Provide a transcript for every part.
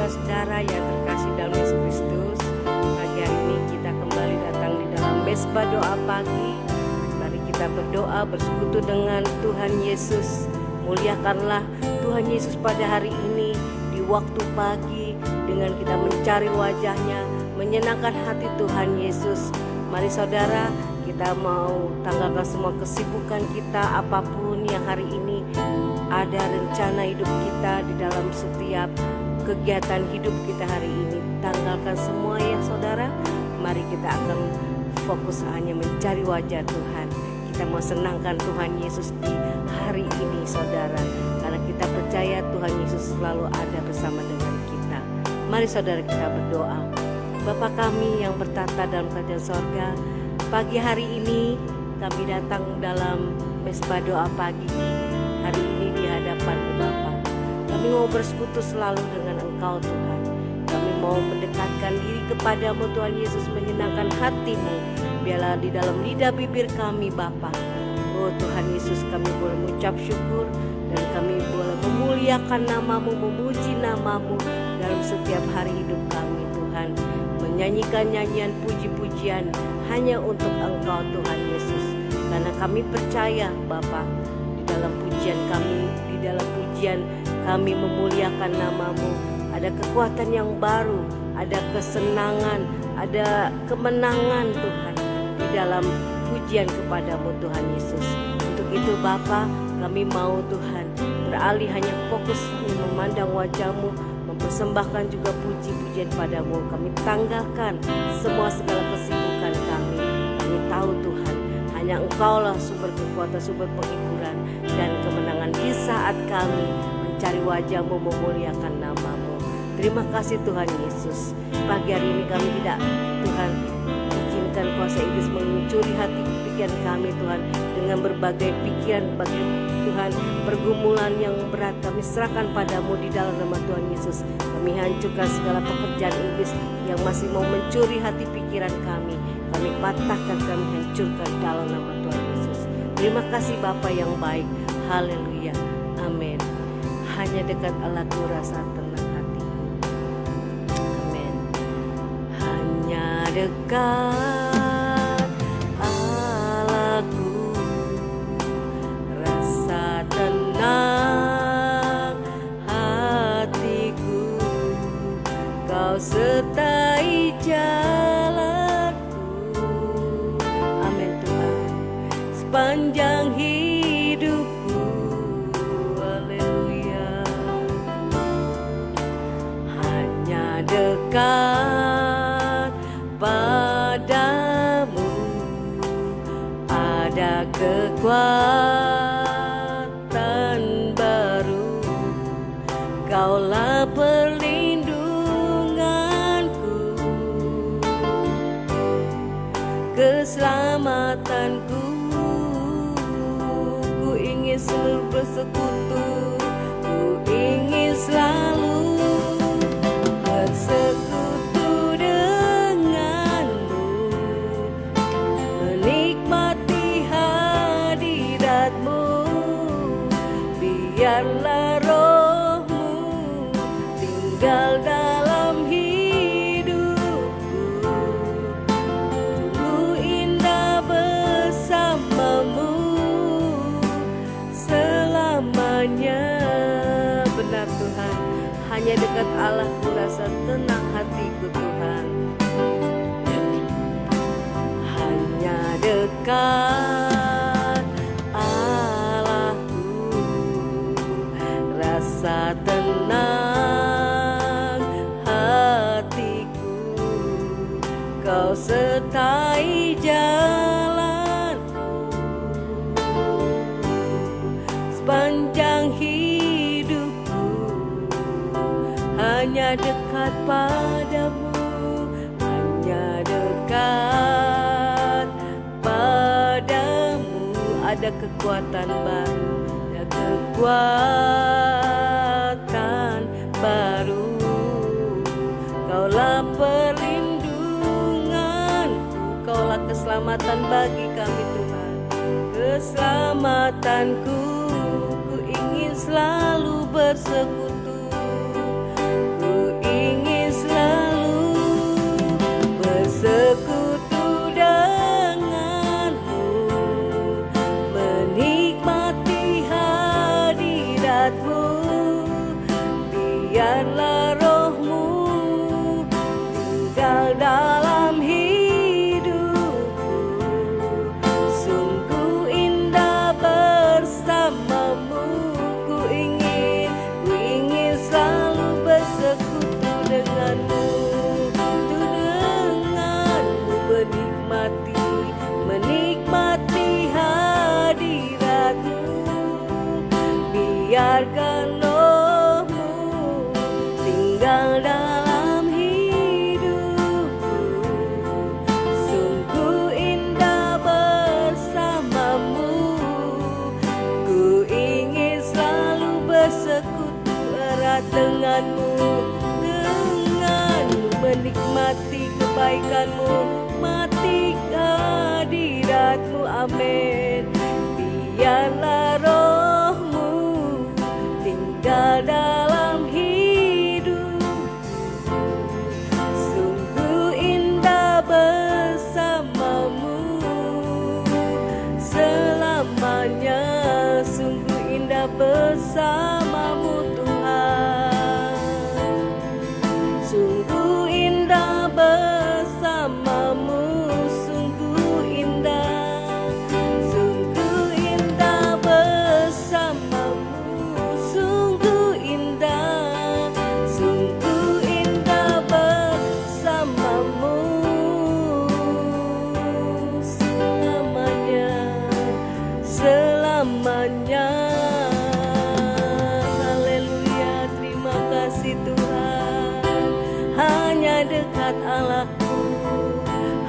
saudara-saudara yang terkasih dalam Yesus Kristus, pagi hari ini kita kembali datang di dalam mesbah doa pagi. Mari kita berdoa bersekutu dengan Tuhan Yesus. Muliakanlah Tuhan Yesus pada hari ini di waktu pagi dengan kita mencari wajahnya, menyenangkan hati Tuhan Yesus. Mari saudara, kita mau tanggalkan semua kesibukan kita, apapun yang hari ini ada rencana hidup kita di dalam setiap kegiatan hidup kita hari ini. Tanggalkan semua ya saudara. Mari kita akan fokus hanya mencari wajah Tuhan. Kita mau senangkan Tuhan Yesus di hari ini saudara, karena kita percaya Tuhan Yesus selalu ada bersama dengan kita. Mari saudara kita berdoa. Bapa kami yang bertata dalam kerajaan sorga, pagi hari ini kami datang dalam mesbah doa pagi hari ini di hadapan Bapa. Kami mau bersekutu selalu dengan Engkau Tuhan. Kami mau mendekatkan diri kepadamu Tuhan Yesus, menyenangkan hatimu. Biarlah di dalam lidah bibir kami Bapa, oh Tuhan Yesus, kami boleh mengucap syukur dan kami boleh memuliakan namamu, memuji namamu dalam setiap hari hidup kami Tuhan. Menyanyikan nyanyian puji-pujian hanya untuk Engkau Tuhan Yesus. Karena kami percaya Bapa, di dalam pujian kami memuliakan namamu. Ada kekuatan yang baru, ada kesenangan, ada kemenangan Tuhan di dalam pujian kepadamu Tuhan Yesus. Untuk itu Bapa, kami mau Tuhan beralih hanya fokus memandang wajahmu, mempersembahkan juga puji-pujian padamu. Kami tanggalkan semua segala kesibukan kami. Kami tahu Tuhan, hanya Engkaulah sumber kekuatan, sumber penghiburan dan kemenangan di saat kami mencari wajahmu, memuliakan namamu. Terima kasih Tuhan Yesus. Pagi hari ini kami tidak Tuhan izinkan kuasa iblis mencuri hati pikiran kami Tuhan, dengan berbagai pikiran, bagi Tuhan pergumulan yang berat kami serahkan padamu di dalam nama Tuhan Yesus. Kami hancurkan segala pekerjaan iblis yang masih mau mencuri hati pikiran kami. Kami patahkan, kami hancurkan dalam nama Tuhan Yesus. Terima kasih Bapa yang baik. Haleluya. Amin. Hanya dekat Allahku rasa tenang hatiku. Amin. Hanya dekat Allahku rasa tenang hatiku. Kau sertai jalanku. Amin Tuhan. Sepanjang hidupku. Haleluya. Hanya dekat padamu ada kekuatan baru. Kaulah perlindunganku, keselamatanku. Ku ingin selalu bersekutu, ku ingin selalu bersekutu denganmu, menikmati hadiratmu. Biarlah rohmu tinggal dalam hidupku. Sungguh indah bersamamu selamanya. Benar Tuhan, hanya dekat Allah ku rasa tenang hatiku Tuhan. Hanya dekat Allahku rasa tenang hatiku. Kau sertai jalanku sepanjang hidupku. Hanya dekat padamu, hanya dekat padamu. Ada kekuatan baru, ada kekuatan baru. Kaulah perlindunganku, Kaulah keselamatan bagi kami Tuhan. Keselamatanku, ku ingin selalu bersekutu. Ku biarlah rohmu tinggal dalam hidupku. Sungguh indah bersamamu, ku ingin selalu bersekutu denganmu. Untuk denganmu menikmati hadiratmu. Biarkan rohmu tinggal dalam hidupku. Sungguh indah bersamamu, ku ingin selalu bersekutu erat denganmu. Denganmu menikmati kebaikanmu, mati hadiratmu, amin. Biarlah rohmu tinggal dalam hidupku. Sungguh indah bersamamu selamanya. Sungguh indah bersamamu Tuhan. Sungguh indah bersamamu, sungguh indah. Sungguh indah bersamamu, sungguh indah. Sungguh indah bersamamu selamanya, selamanya. Haleluya, terima kasih Tuhan. Hanya dekat Allahku,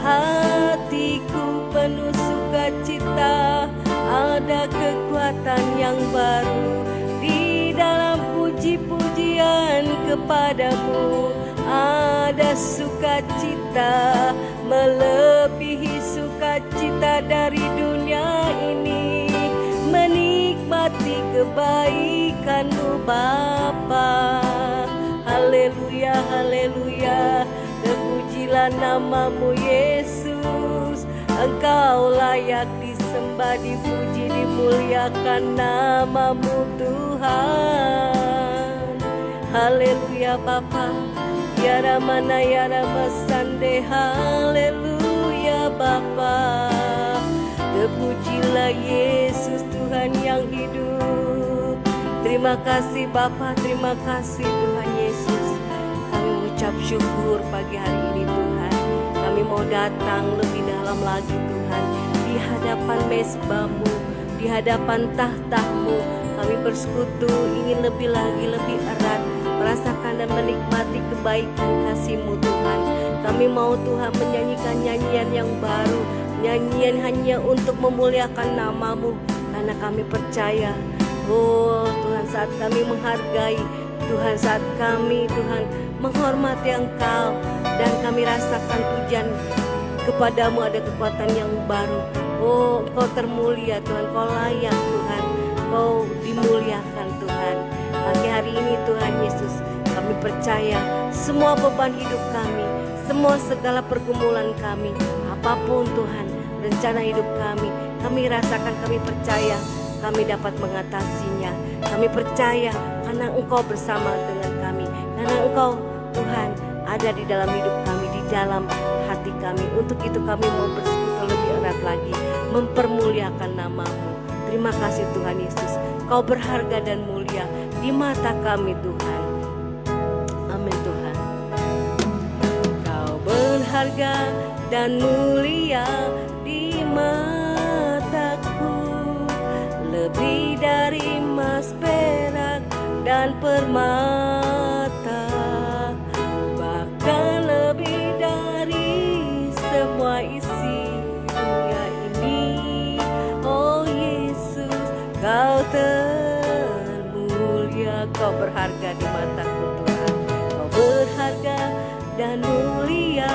hatiku penuh sukacita. Ada kekuatan yang baru di dalam puji-pujian kepadamu. Ada sukacita melebihi sukacita dari dunia ini. Menikmati kebaikanmu Bapa. Haleluya, haleluya. Terpujilah namamu Yesus. Engkau layak disembah, dipuji, dimuliakan namamu Tuhan. Haleluya Bapa. Ya Ramana ya Ramasande. Haleluya Bapa. Terpujilah Yesus Tuhan yang hidup. Terima kasih Bapa, terima kasih Tuhan Yesus. Kami mengucap syukur pagi hari ini Tuhan. Kami mau datang lebih dalam lagi Tuhan, di hadapan mezbah-Mu, di hadapan tahta-Mu. Kami bersekutu ingin lebih lagi, lebih erat, merasakan dan menikmati kebaikan kasih-Mu Tuhan. Kami mau Tuhan menyanyikan nyanyian yang baru, nyanyian hanya untuk memuliakan nama-Mu, karena kami percaya, oh Tuhan, saat kami menghargai Tuhan, saat kami Tuhan menghormati Engkau, dan kami rasakan pujian kepadamu, ada kekuatan yang baru. Oh Engkau termulia Tuhan, Kau layak Tuhan, Kau dimuliakan Tuhan. Pagi hari ini Tuhan Yesus, kami percaya semua beban hidup kami, semua segala pergumulan kami, apapun Tuhan rencana hidup kami rasakan, kami percaya kami dapat mengatasinya. Kami percaya karena Engkau bersama dengan kami, karena Engkau Tuhan ada di dalam hidup kami, di dalam hati kami. Untuk itu kami mau bersekutu lebih erat lagi, mempermuliakan nama-Mu. Terima kasih Tuhan Yesus, Kau berharga dan mulia di mata kami Tuhan. Amin Tuhan. Kau berharga dan mulia di mataku, lebih dari emas, perak, dan permata, bahkan lebih dari semua isi dunia ini. Oh Yesus, Kau termulia, Kau berharga di mataku Tuhan. Kau berharga dan mulia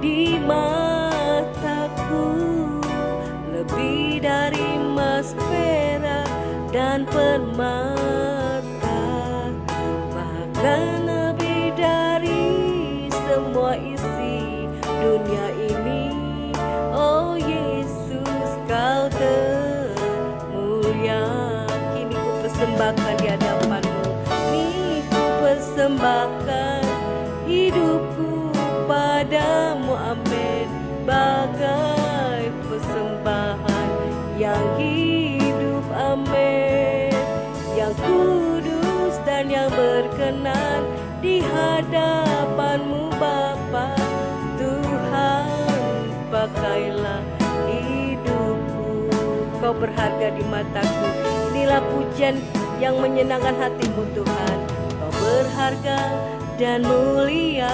di mataku, lebih dari emas, perak, dan permata, bahkan lebih dari semua isi dunia ini. Oh Yesus, Kau termulia. Kini ku persembahkan di hadapan-Mu, kini ku persembahkan persembahkan hidupku padamu, amin. Bagai persembahan yang hidup, amin. Yang kudus dan yang berkenan di hadapanmu Bapa. Tuhan, pakailah hidupku. Kau berharga di mataku. Inilah pujian yang menyenangkan hatimu Tuhan. Kau berharga dan mulia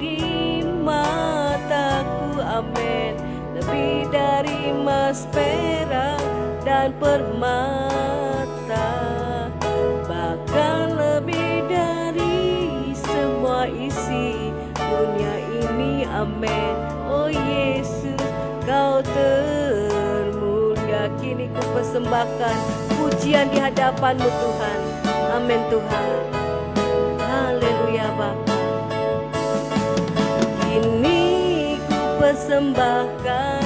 di mataku, amin. Lebih dari emas, perak, dan permata, bahkan lebih dari semua isi dunia ini, amin. Oh Yesus, kau termulia. Kini ku persembahkan pujian di hadapanmu Tuhan, amin Tuhan. Haleluya Bapa. Kini ku persembahkan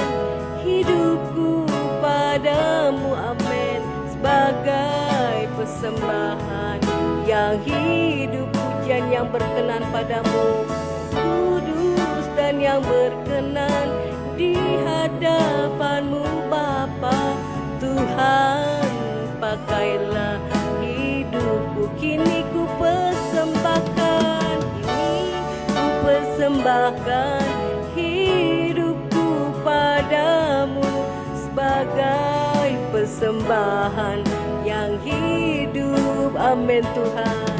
hidupku padamu, amin. Sebagai persembahan yang hidup, pujian yang berkenan padamu, kudus dan yang berkenan di hadapanmu Bapa. Tuhan, pakailah hidupku. Kini ku persembahkan, persembahkan hidupku padamu sebagai persembahan yang hidup, amin Tuhan.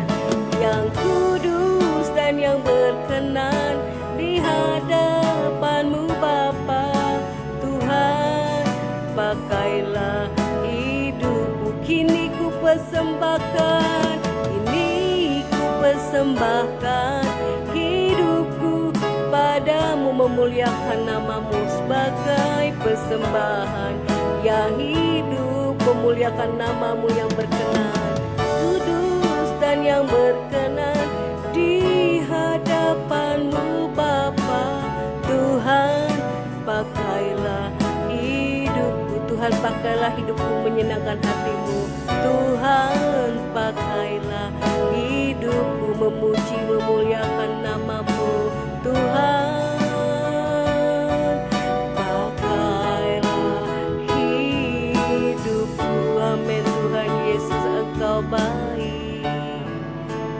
Yang kudus dan yang berkenan di hadapanmu Bapa. Tuhan, pakailah hidupku. Kini ku persembahkan, kini ku persembahkan hidupku padamu, memuliakan namamu sebagai persembahan yang hidup, memuliakan namamu yang berkenan, kudus dan yang berkenan di hadapanmu Bapa. Tuhan, pakailah hidupku. Tuhan, pakailah hidupku menyenangkan hatimu. Tuhan, pakailah hidupku memuji memuliakan namamu. Tuhan, pakailah hidupku, amin. Tuhan Yesus, Engkau baik,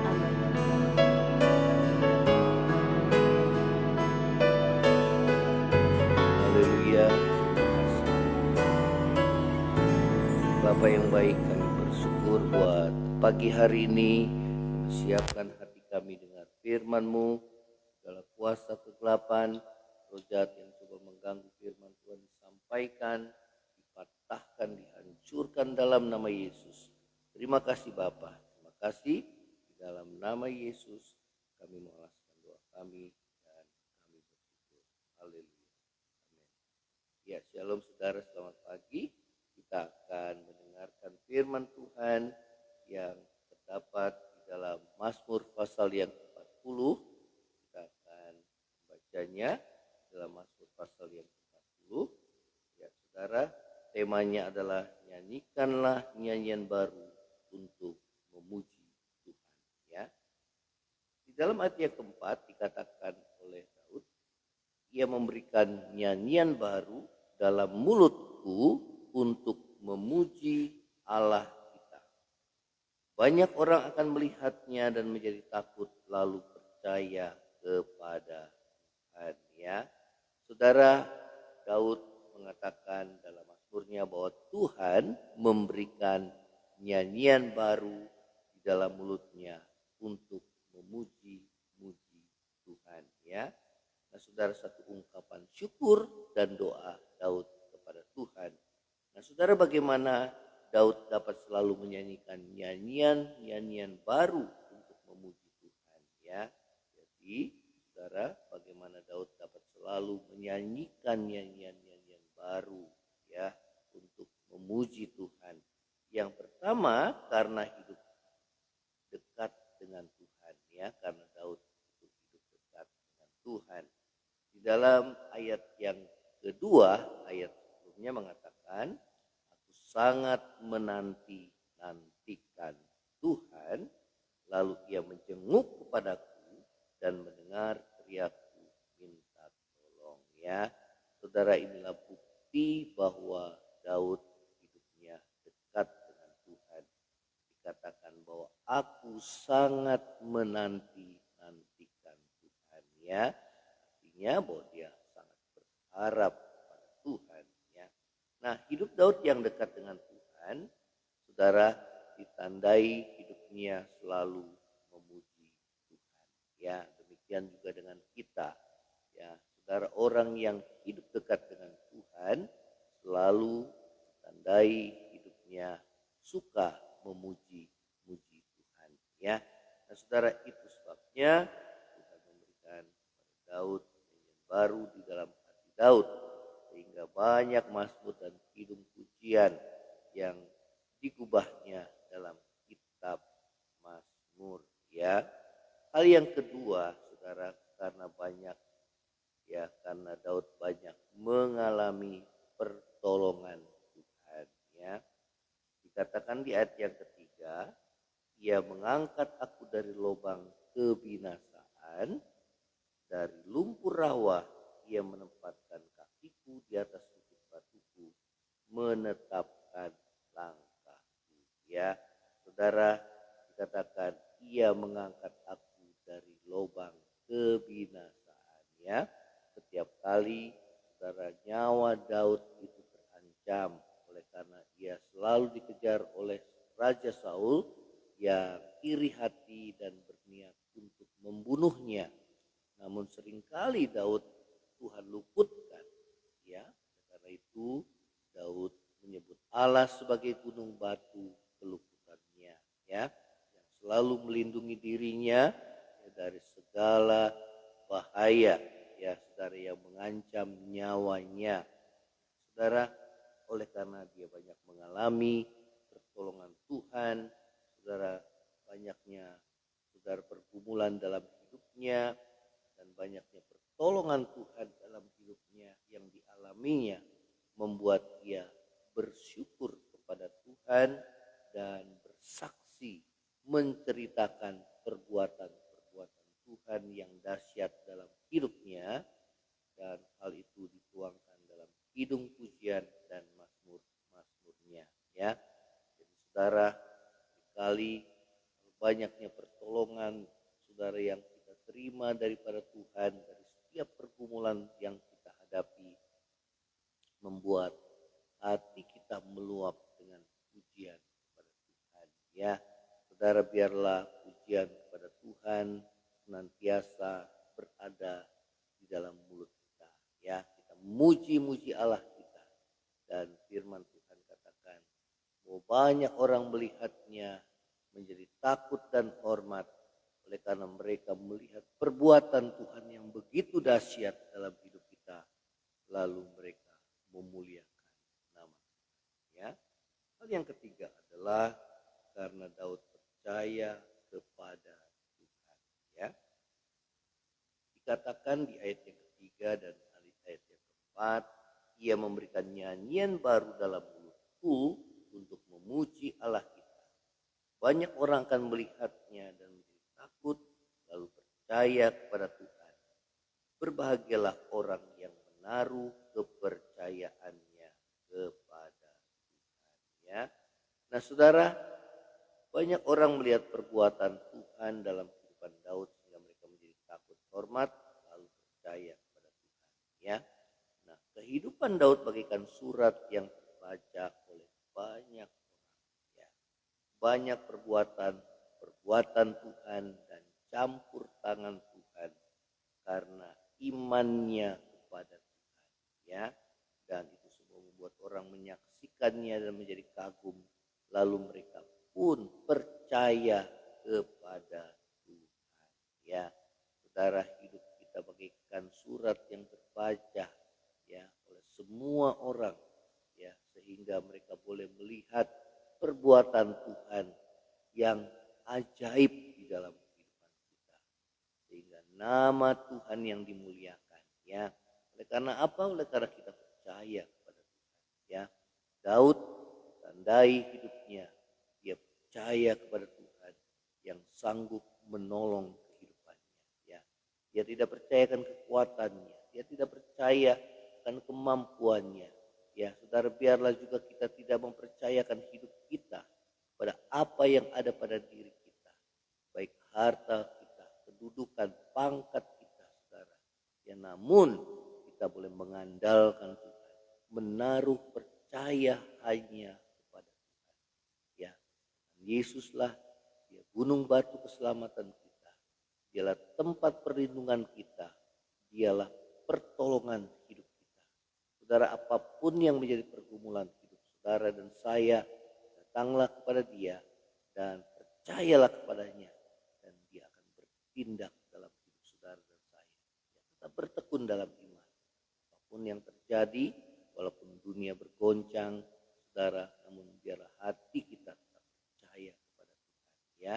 amin. Haleluya. Bapa yang baik, kami bersyukur buat pagi hari ini. Siapkan hati kami dengan firman-Mu. Segala kuasa kegelapan, roh jahat yang coba mengganggu firman Tuhan disampaikan, dipatahkan, dihancurkan dalam nama Yesus. Terima kasih Bapa. Terima kasih. Di dalam nama Yesus kami mengalaskan doa kami dan kami bersyukur. Haleluya. Amin. Ya, shalom saudara, selamat pagi. Kita akan mendengarkan firman Tuhan yang terdapat di dalam Mazmur pasal yang 40. Kita akan membacanya dalam Mazmur pasal yang 40. Ya, saudara, temanya adalah nyanyikanlah nyanyian baru untuk memuji Tuhan. Ya, di dalam ayat yang keempat dikatakan oleh Daud, ia memberikan nyanyian baru dalam mulutku untuk memuji Allah kita. Banyak orang akan melihatnya dan menjadi takut lalu percaya kepada Tuhan. Ya, saudara, Daud mengatakan dalam mazmurnya bahwa Tuhan memberikan nyanyian baru di dalam mulutnya untuk memuji-muji Tuhan. Ya, nah saudara, satu ungkapan syukur dan doa Daud kepada Tuhan. Nah saudara, bagaimana Daud dapat selalu menyanyikan nyanyian baru untuk memuji Tuhan, ya. Jadi saudara, bagaimana Daud dapat selalu menyanyikan nyanyian baru, ya, untuk memuji Tuhan. Yang pertama, karena hidup dekat dengan Tuhan, ya, karena Daud hidup dekat dengan Tuhan. Di dalam ayat yang kedua, ayat sebelumnya mengatakan, aku sangat menanti-nantikan Tuhan, lalu ia menjenguk kepadaku dan mendengar teriakku minta tolong. Ya, saudara, inilah bukti bahwa Daud hidupnya dekat dengan Tuhan. Dikatakan bahwa aku sangat menanti-nantikan Tuhan. Ya, artinya bahwa dia sangat berharap pada Tuhan. Ya, nah, hidup Daud yang dekat dengan Tuhan, saudara, ditandai hidupnya selalu memuji Tuhan. Ya, demikian juga dengan kita. Ya, saudara, orang yang hidup dekat dengan Tuhan selalu ditandai hidupnya suka memuji Tuhan. Ya, nah, saudara, itu sebabnya Tuhan memberikan kepada Daud nyanyian baru di dalam hati Daud, sehingga banyak mazmur dan kidung pujian yang digubahnya dalam kitab Mazmur. Ya, hal yang kedua, saudara, karena Daud banyak mengalami pertolongan Tuhan. Ya, dikatakan di ayat yang ketiga, ia mengangkat aku dari lubang kebinasaan, dari lumpur rawa ia menempatkan kakiku di atas bukit batuku, menetapkan langkahku. Ya, saudara, dikatakan ia mengangkat aku dari lubang kebinasaan. Ya, setiap kali, saudara, nyawa Daud itu terancam oleh karena ia selalu dikejar oleh Raja Saul yang iri hati dan berniat untuk membunuhnya. Namun seringkali Tuhan luputkan. Ya, karena itu Daud menyebut Allah sebagai gunung batu peluputannya. Ya, yang selalu melindungi dirinya dari segala bahaya. Ya, saudara, yang mengancam nyawanya. Saudara, oleh karena dia banyak mengalami pertolongan Tuhan, saudara, banyaknya saudara pergumulan dalam hidupnya dan banyaknya pertolongan Tuhan dalam hidupnya yang dialaminya, membuat ia bersyukur kepada Tuhan dan bersaksi menceritakan perbuatan-perbuatan Tuhan yang dahsyat dalam hidupnya, dan hal itu dituangkan dalam kidung pujian dan mazmur-mazmurnya. Ya, jadi saudara, sekali banyaknya pertolongan saudara yang kita terima daripada Tuhan dari setiap pergumulan yang kita hadapi, membuat hati kita meluap dengan pujian kepada Tuhan. Ya, saudara, biarlah pujian kepada Tuhan senantiasa berada di dalam mulut kita. Ya, kita muji-muji Allah kita, dan firman Tuhan katakan bahwa banyak orang melihatnya menjadi takut dan hormat oleh karena mereka melihat perbuatan Tuhan yang begitu dahsyat dalam hidup kita, lalu mereka memuliakan nama Tuhan. Ya, hal yang ketiga adalah karena Daud percaya kepada Tuhan. Ya, dikatakan di ayat yang ketiga dan ayat yang keempat, ia memberikan nyanyian baru dalam mulutku untuk memuji Allah kita. Banyak orang akan melihatnya dan menjadi takut, lalu percaya kepada Tuhan. Berbahagialah orang yang menaruh kepercayaannya kepada Tuhan. Ya, nah saudara, banyak orang melihat perbuatan Tuhan dalam kehidupan Daud sehingga mereka menjadi takut, hormat, lalu percaya kepada Tuhan. Ya, nah, kehidupan Daud bagaikan surat yang terbaca oleh banyak orang. Ya, banyak perbuatan Tuhan dan campur tangan Tuhan karena imannya kepada Tuhan. Ya, dan itu semua membuat orang menyaksikannya dan menjadi kagum, lalu mereka pun percaya kepada Tuhan. Ya, saudara, hidup kita bagaikan surat yang terbaca, ya, oleh semua orang, ya, sehingga mereka boleh melihat perbuatan Tuhan yang ajaib di dalam kehidupan kita, sehingga nama Tuhan yang dimuliakan. Ya, oleh karena apa? Oleh karena kita percaya kepada Tuhan. Ya, Daud tandai hidupnya, dia percaya kepada Tuhan, yang sanggup menolong kehidupannya. Ya, dia tidak percayakan kekuatannya, dia tidak percaya akan kemampuannya. Ya, saudara, biarlah juga kita tidak mempercayakan hidup kita pada apa yang ada pada diri kita, baik harta kita, kedudukan, pangkat kita, saudara. Ya, namun kita boleh mengandalkan Tuhan, menaruh percaya hanya kepada Tuhan. Ya, Yesuslah dia gunung batu keselamatan kita, dialah tempat perlindungan kita, dialah pertolongan hidup kita. Saudara, apapun yang menjadi pergumulan hidup saudara dan saya, datanglah kepada dia dan percayalah kepadanya, dan dia akan bertindak dalam hidup saudara dan saya. Ya, tetap bertekun dalam iman. Apapun yang terjadi, walaupun dunia bergoncang, saudara, namun biarlah hati kita tetap percaya kepada Tuhan. Ya,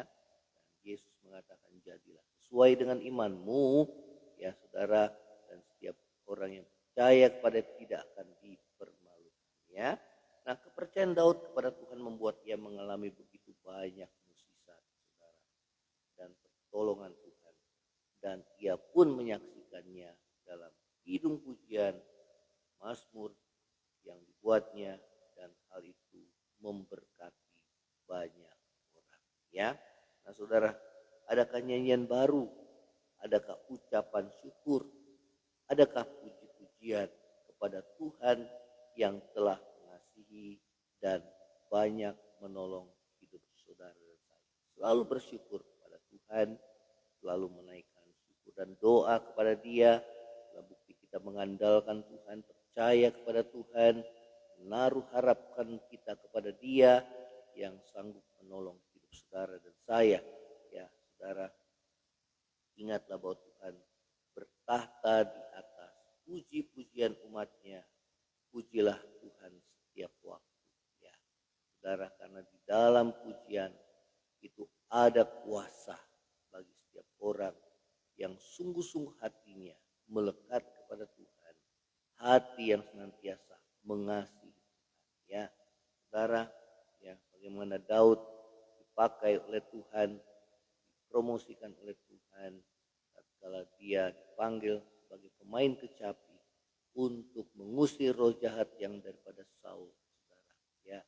dan Yesus mengatakan, jadilah sesuai dengan imanmu, ya saudara, dan setiap orang yang percaya kepada tidak akan dipermalukan. Ya, nah, kepercayaan Daud kepada Tuhan membuat ia mengalami begitu banyak mukjizat, saudara, dan pertolongan Tuhan, dan ia pun menyaksikannya dalam kidung pujian, mazmur yang dibuatnya, dan hal itu memberkati banyak orang. Ya, nah saudara, adakah nyanyian baru? Adakah ucapan syukur? Adakah puji-pujian kepada Tuhan yang telah mengasihi dan banyak menolong hidup saudara dan saya? Selalu bersyukur kepada Tuhan, selalu menaikkan syukur dan doa kepada Dia. Adalah bukti kita mengandalkan Tuhan, percaya kepada Tuhan, menaruh harapan kita kepada Dia yang sanggup menolong hidup saudara dan saya. Ya, saudara, ingatlah bahwa Tuhan bertahta di atas puji-pujian umatnya. Pujilah Tuhan setiap waktu. Ya, saudara, karena di dalam pujian itu ada kuasa bagi setiap orang yang sungguh-sungguh hatinya melekat kepada Tuhan, hati yang senantiasa mengasihi Tuhan. Ya, saudara, ya, bagaimana Daud dipakai oleh Tuhan, dipromosikan oleh Tuhan tatkala dia dipanggil sebagai pemain kecapi untuk mengusir roh jahat yang daripada Saul, saudara. Ya,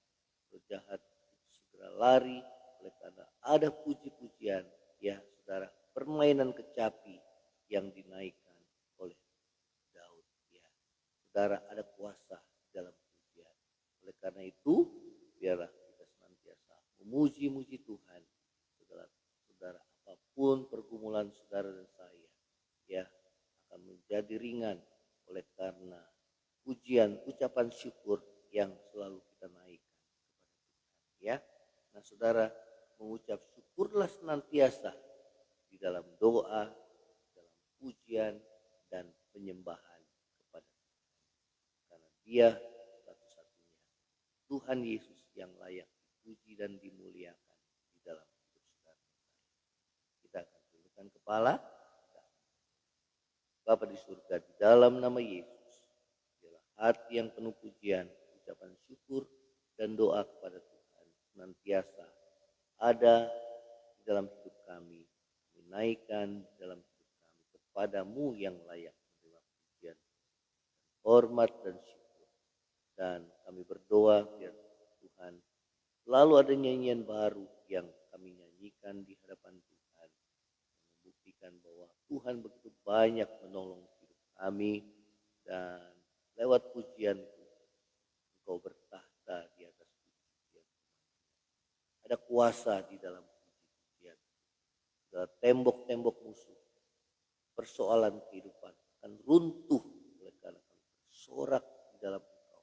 roh jahat itu segera lari oleh karena ada puji-pujian, ya saudara, permainan kecapi yang dinaikkan oleh Daud. Ya, saudara, ada kuasa dalam pujian. Oleh karena itu, biarlah kita senantiasa memuji-muji Tuhan, saudara, apapun pergumulan saudara dan saya, ya, akan menjadi ringan oleh karena pujian, ucapan syukur yang selalu kita naikkan kepada Tuhan. Ya, nah saudara, mengucap syukurlah senantiasa di dalam doa, dalam pujian dan penyembahan kepada Tuhan, karena Dia satu-satunya Tuhan Yesus yang layak dipuji dan dimuliakan di dalam hidup saudara. Kita akan tundukkan kepala. Bapa di surga, di dalam nama Yesus, biarlah hati yang penuh pujian, ucapan syukur dan doa kepada Tuhan senantiasa ada di dalam hidup kami, menaikkan dalam hidup kami kepadamu yang layak menerima pujian, hormat dan syukur. Dan kami berdoa biar Tuhan selalu ada nyanyian baru yang kami nyanyikan di hadapan Tuhan, membuktikan bahwa Tuhan begitu banyak menolong hidup kami, dan lewat pujian itu Engkau bertahta di atas puji-pujian. Ada kuasa di dalam puji-pujian. Tembok-tembok musuh, persoalan kehidupan akan runtuh oleh karena kami bersorak di dalam Engkau.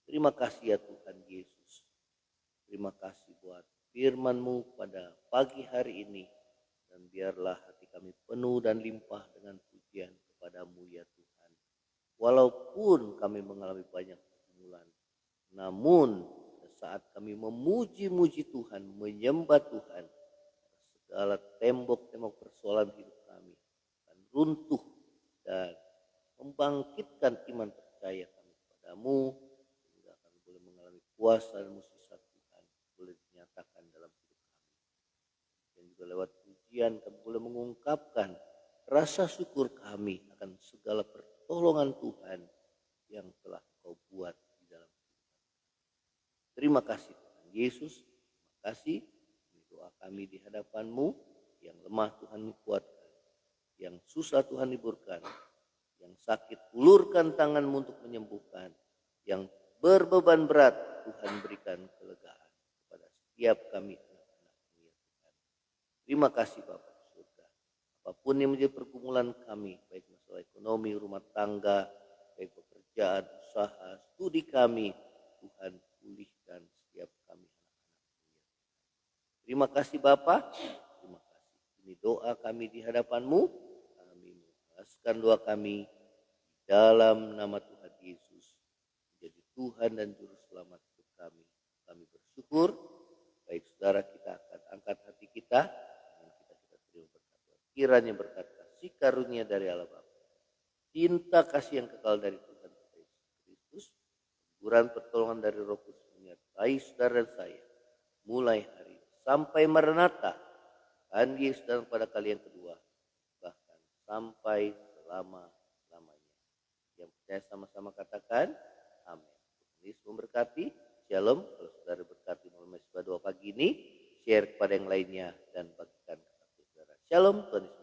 Terima kasih ya Tuhan Yesus. Terima kasih buat firman-Mu pada pagi hari ini. Dan biarlah hati kami penuh dan limpah dengan pujian kepada-Mu ya Tuhan. Walaupun kami mengalami banyak pergumulan, namun saat kami memuji-muji Tuhan, menyembah Tuhan, segala tembok-tembok persoalan hidup kami akan runtuh dan membangkitkan iman percaya kami kepada-Mu, sehingga kami boleh mengalami kuasa dan mukjizat Tuhan boleh dinyatakan dalam hidup kami. juga lewat pujian kami boleh mengungkapkan rasa syukur kami akan segala pertolongan Tuhan yang telah Kau buat di dalam kehidupan. Terima kasih Tuhan Yesus, terima kasih. Ini doa kami di hadapan-Mu, yang lemah Tuhan kuatkan, yang susah Tuhan hiburkan, yang sakit ulurkan tangan-Mu untuk menyembuhkan, yang berbeban berat Tuhan berikan kelegaan kepada setiap kami anak-anak-Mu ya Tuhan. Terima kasih Bapa di surga. Apapun yang menjadi pergumulan kami, baik masalah ekonomi, rumah tangga, baik pekerjaan, usaha, studi kami, Tuhan pulihkan setiap kami anak-anak-Mu ya Tuhan. Terima kasih Bapa, terima kasih. Ini doa kami di hadapan-Mu, kami mengikhlaskan doa kami di dalam nama Tuhan Yesus, menjadi Tuhan dan Juru Selamat hidup kami. Kami bersyukur, baik saudara kita akan angkat hati kita, dan kita terima berkat Tuhan. Kiranya berkat kasih karunia dari Allah Bapa, cinta kasih yang kekal dari Tuhan kita Yesus Kristus, teguran pertolongan dari Roh Kudus menyertai saudara dan saya, mulai hari ini sampai Maranatha, Tuhan Yesus datang pada kali yang kedua, bahkan sampai selama-lamanya. Yang percaya sama-sama katakan, amin. Tuhan Yesus memberkati. Shalom. Kalau saudara berkati melalui Mesbah Doa pagi ini, share kepada yang lainnya dan bagikan ke saudara. Shalom. Tuhan Yesus